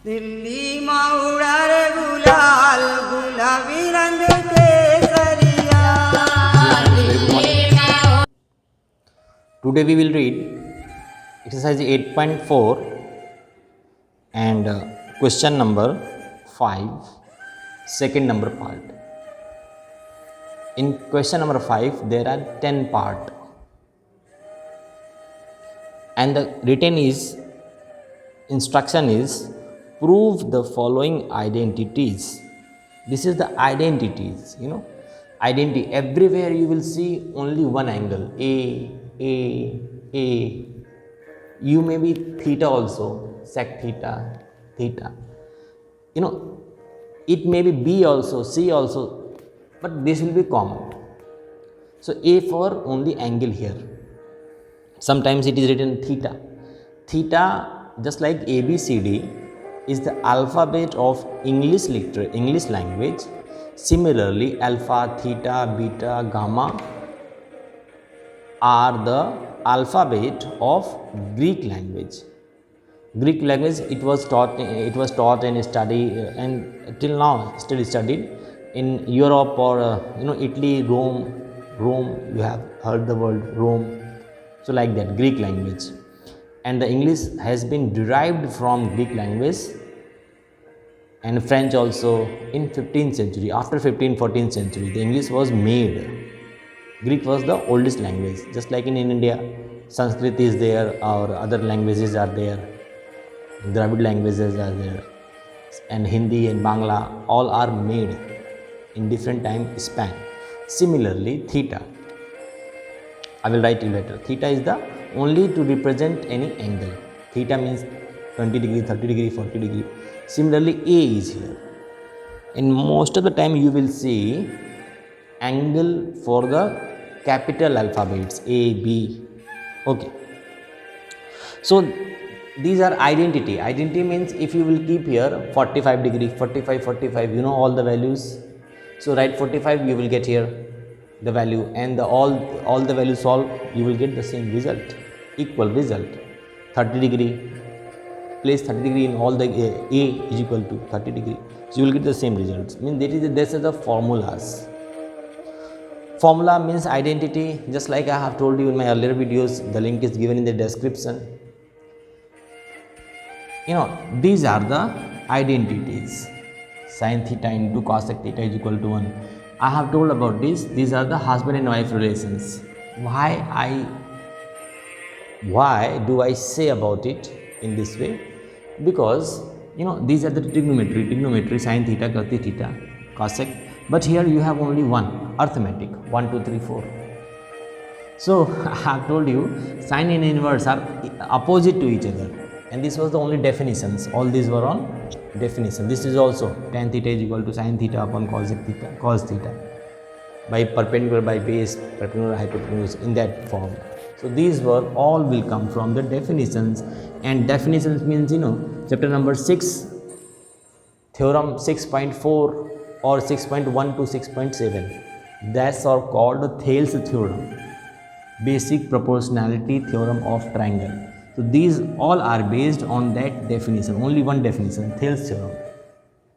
दिल्लीમાં ઉડારે ગુલાલ ગુલાબી રંગ કેસરિયા. Today we will read exercise 8.4 and question number 5, second number part. In question number 5 there are 10 parts and the written is instruction is prove the following identities. This is the identities, identity. Everywhere you will see only one angle, a. You may be theta also, sec theta, theta. It may be b also, c also, but this will be common. So a for only angle here. Sometimes it is written theta. Theta, just like ABCD, is the alphabet of English literature, English language. Similarly, alpha, theta, beta, gamma are the alphabet of Greek language. Greek language, it was taught and studied and till now still studied in Europe or Italy, Rome. You have heard the word Rome. So like that, Greek language. And the English has been derived from Greek language and French also in 15th century. After 15th, 14th century, the English was made. Greek was the oldest language. Just like in India, Sanskrit is there, or other languages are there, Dravid languages are there, and Hindi and Bangla, all are made in different time span. Similarly, theta, I will write you later. Theta is the only to represent any angle. Theta means 20 degree, 30 degree, 40 degree. Similarly, A is here. And most of the time you will see angle for the capital alphabets A, B. Okay. So these are identity. Identity means if you will keep here 45 degree, 45, 45, all the values. So write 45, you will get here the value, and all the values solve, you will get the same result, equal result. 30 degree, place 30 degree in all the A is equal to 30 degree, so you will get the same results. This is the formulas. Formula means identity, just like I have told you in my earlier videos. The link is given in the description. These are the identities. Sin theta into cosec theta is equal to 1. I have told about this. These are the husband and wife relations. Why do I say about it in this way? Because these are the trigonometry, sin theta, cosec theta, cosec. But here you have only one, arithmetic, 1, 2, 3, 4. So I have told you sine and inverse are opposite to each other, and this was the only definitions. All these were on definition. This is also tan theta is equal to sin theta upon cosec theta, cos theta, by perpendicular, by base, perpendicular, hypotenuse, in that form. So these were all will come from the definitions, and definitions means chapter number 6, theorem 6.4 or 6.1 to 6.7. That's are called Thales theorem, basic proportionality theorem of triangle. So these all are based on that definition, only one definition, Thales theorem.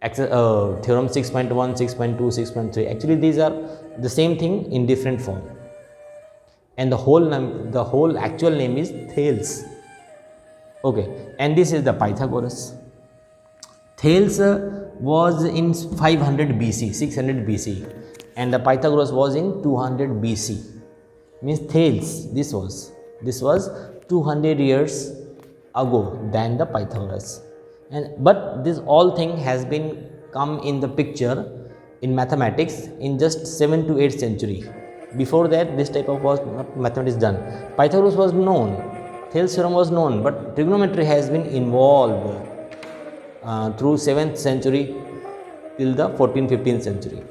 Theorem 6.1, 6.2, 6.3. Actually these are the same thing in different form, and the whole actual name is Thales. Okay, and this is the Pythagoras. Thales was in 500 BC, 600 BC, and the Pythagoras was in 200 BC. Means Thales, this was 200 years ago than the Pythagoras. But this all thing has been come in the picture in mathematics in just 7 to 8th century. Before that, this type of mathematics done. Pythagoras was known, Thales theorem was known, but trigonometry has been involved through 7th century till the 14th, 15th century.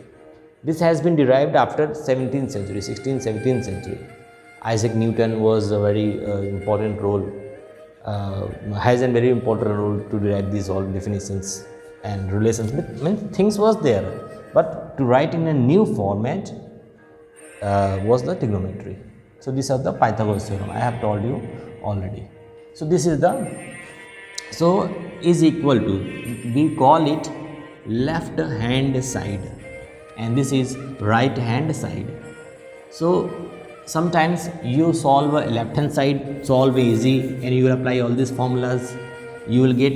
This has been derived after 17th century, 16th, 17th century. Isaac Newton was a very important role, has a very important role to derive these all definitions and relations. Things was there, but to write in a new format was the trigonometry. So these are the Pythagoras theorem. I have told you already. So this is the, so is equal to, we call it left hand side, and this is right hand side. So sometimes you solve left hand side, solve easy, and you will apply all these formulas, you will get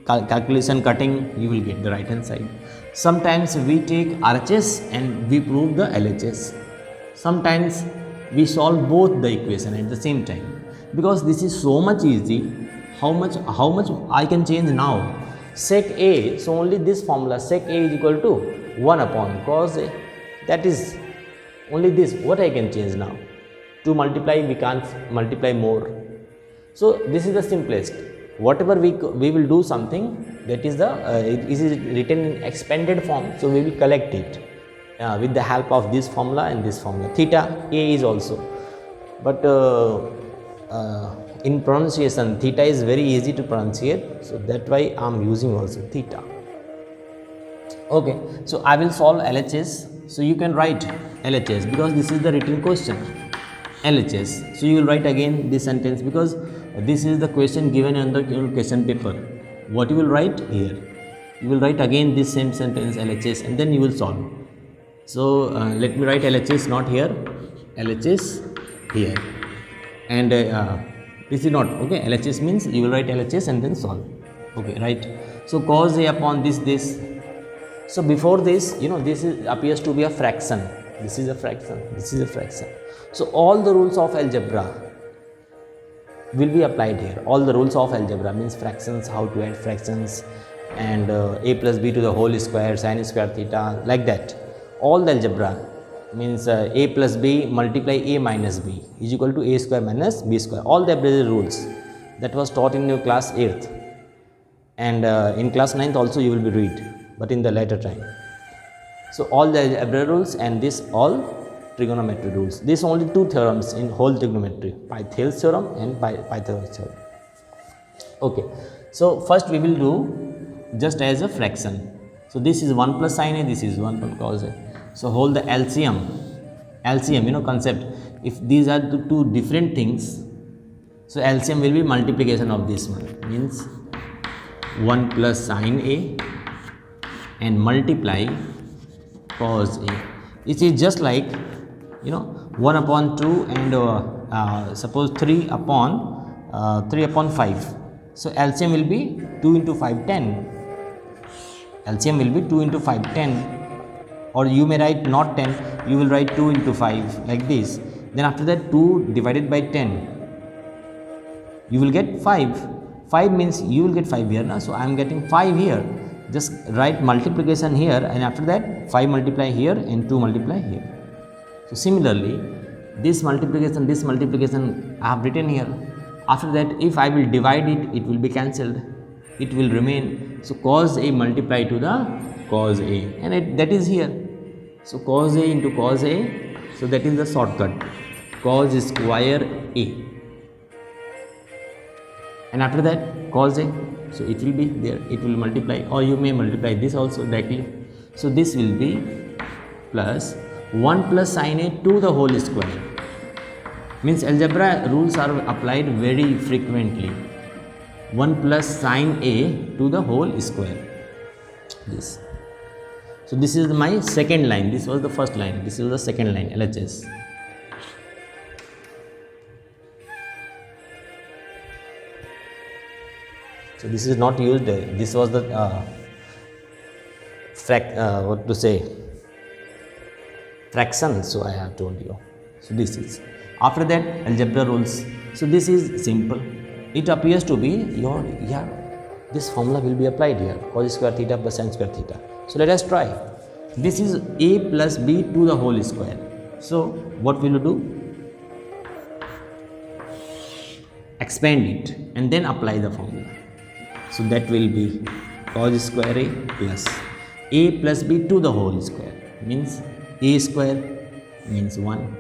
calculation cutting, you will get the right hand side. Sometimes we take RHS and we prove the LHS. Sometimes we solve both the equation at the same time, because this is so much easy. How much I can change now? Sec A, so only this formula, sec A is equal to 1 upon cos A. That is only this, what I can change now. To multiply, we can't multiply more. So this is the simplest. Whatever we will do something, that is the it is written in expanded form, so we will collect it with the help of this formula and this formula. Theta A is also, but in pronunciation theta is very easy to pronunciate, so that why I am using also theta. Okay, so I will solve LHS, so you can write LHS because this is the written question, LHS. So you will write again this sentence because this is the question given under your question paper. What you will write here? You will write again this same sentence LHS, and then you will solve. So let me write LHS not here, LHS here, and this is not okay. LHS means you will write LHS and then solve. Okay, right. So cos A upon this. So before this, this appears to be a fraction. This is a fraction. This is a fraction. So all the rules of algebra will be applied here. All the rules of algebra means fractions, how to add fractions, and a plus b to the whole square, sin square theta, like that. All the algebra means a plus b multiply a minus b is equal to a square minus b square. All the algebra rules that was taught in your class 8th, and in class 9th also you will be read, but in the later time. So all the algebra rules and this all trigonometry rules. These only two theorems in whole trigonometry, Pythagoras theorem and Pythagoras theorem. Okay, so first we will do just as a fraction. So this is 1 plus sin A, this is 1 plus cos A. So hold the LCM, concept. If these are the two different things, so LCM will be multiplication of this one, means 1 plus sin A and multiply cos A. It is just like 1 upon 2 and suppose 3 upon 5. So LCM will be 2 into 5, 10. LCM will be 2 into 5, 10. Or you may write not 10, you will write 2 into 5 like this. Then after that 2 divided by 10, you will get 5. 5 means you will get 5 here. So I am getting 5 here. Just write multiplication here, and after that 5 multiply here and 2 multiply here. So similarly, this multiplication I have written here. After that, if I will divide it, it will be cancelled. It will remain. So cos A multiply to the cos A, and that is here. So cos A into cos A. So that is the shortcut. Cos square A. And after that cos A. So it will be there. It will multiply, or you may multiply this also directly. So this will be plus 1 plus sin A to the whole square. Means algebra rules are applied very frequently. 1 plus sin A to the whole square. This. So this is my second line. This was the first line. This is the second line, LHS. So this is not used. This was the fraction. So I have told you. So this is after that algebra rules. So this is simple. It appears to be this formula will be applied here, cos square theta plus sin square theta. So let us try. This is a plus b to the whole square. So what will you do? Expand it and then apply the formula. So that will be cos square a plus b to the whole square, means a square means 1,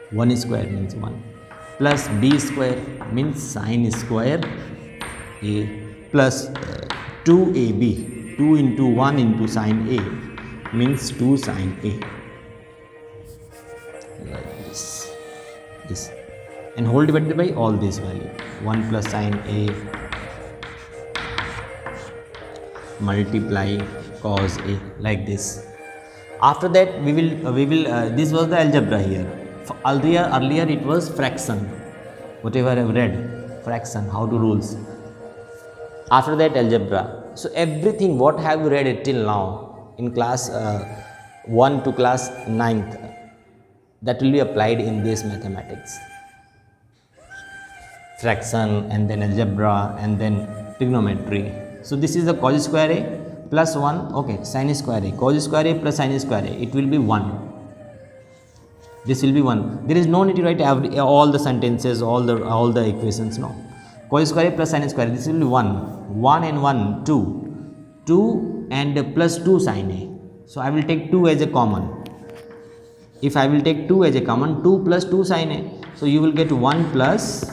1 square means 1, plus b square means sin square a, plus 2ab, 2 into 1 into sin a means 2 sin a, like this, and whole divided by all this value, 1 plus sin a multiply cos A, like this. After that we will this was the algebra here. Earlier it was fraction, whatever I have read, fraction, how to rules. After that algebra. So everything what have you read it till now in class 1 to class 9th, that will be applied in this mathematics. Fraction and then algebra and then trigonometry. So this is the cos square A plus 1, okay, sin square A, cos square A plus sin square A, it will be 1. This will be 1. There is no need to write all the sentences, all the equations, no. Cos square A plus sin square A, this will be 1. 1 and 1, 2. 2 and plus 2 sin A. So I will take 2 as a common. If I will take 2 as a common, 2 plus 2 sin A. So you will get 1 plus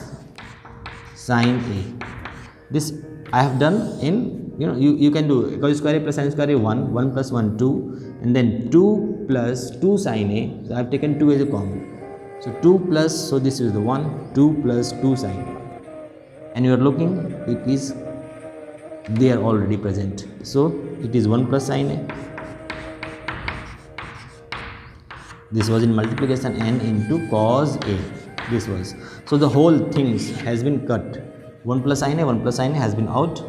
sin A. This I have done in, you can do cos square A plus sin square A 1, 1 plus 1 2, and then 2 plus 2 sin A. So I have taken 2 as a common. So 2 plus, so this is the 1, 2 plus 2 sin A. And you are looking, it is there already present. So it is 1 plus sin A. This was in multiplication n into cos A. This was. So the whole things has been cut. 1 plus sin A, 1 plus sin A has been out.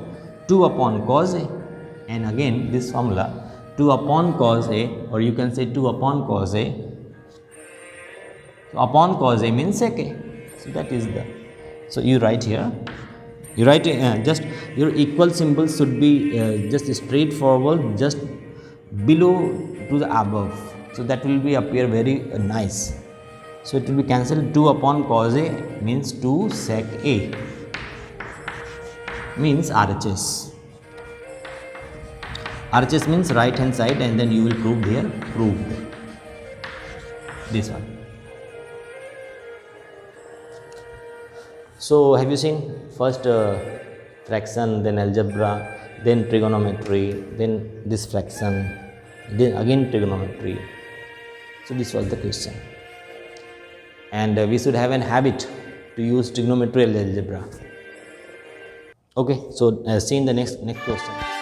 2 upon cos A. And again this formula 2 upon cos A, or you can say 2 upon cos A. So upon cos A means sec A. So that is the. So you write here. You write just your equal symbol should be just straightforward, just below to the above. So that will be appear very nice. So it will be cancelled. 2 upon cos A means 2 sec A, means RHS. RHS means right hand side, and then you will prove here, proved. This one. So have you seen first fraction, then algebra, then trigonometry, then this fraction, then again trigonometry. So this was the question, and we should have an habit to use trigonometry and algebra. Okay, so see in the next question.